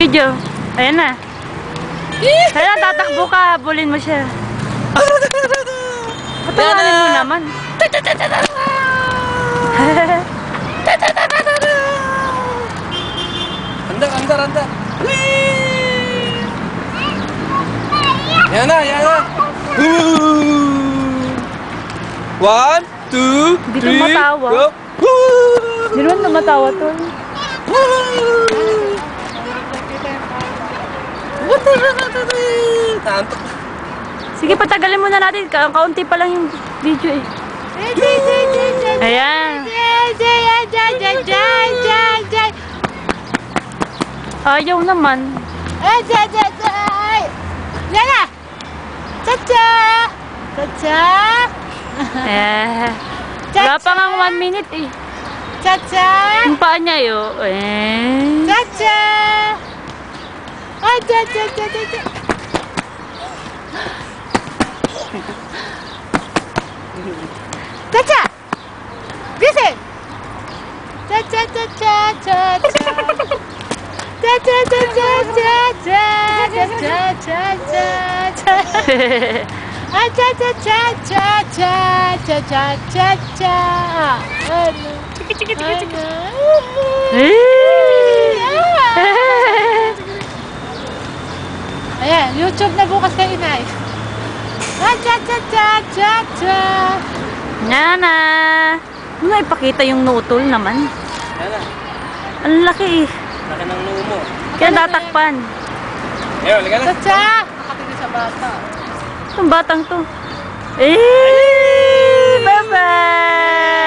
Video. Ayan na. Kaya tatakbo ka, habulin mo siya. Patawanin mo naman. Andar. Yan na. 1, 2, 3, Hindi tumatawa. go! Hindi naman tumatawa to. Tantok. Sige, patagalin muna natin. Kaunti pa lang yung video eh. Ayan. Ayaw naman. Yana! Cha-cha! Cha-cha! Eh. Wala pa nga 1 minute eh. Cha-cha! Yung paa niya yun. Eh. Cha-cha! Cha-cha! Cha-cha! Gising! Cha-cha-cha-cha-cha-cha! Ayan, YouTube na bukas kay Inay. Nana. Ano ipakita yung nutol naman? Yan na. Ang laki eh. Laki ng noo mo. Kaya tatakpan. Ayan, liga na. Cha-cha! Nakatili sa bata. Itong batang to. Eh! Bye-bye!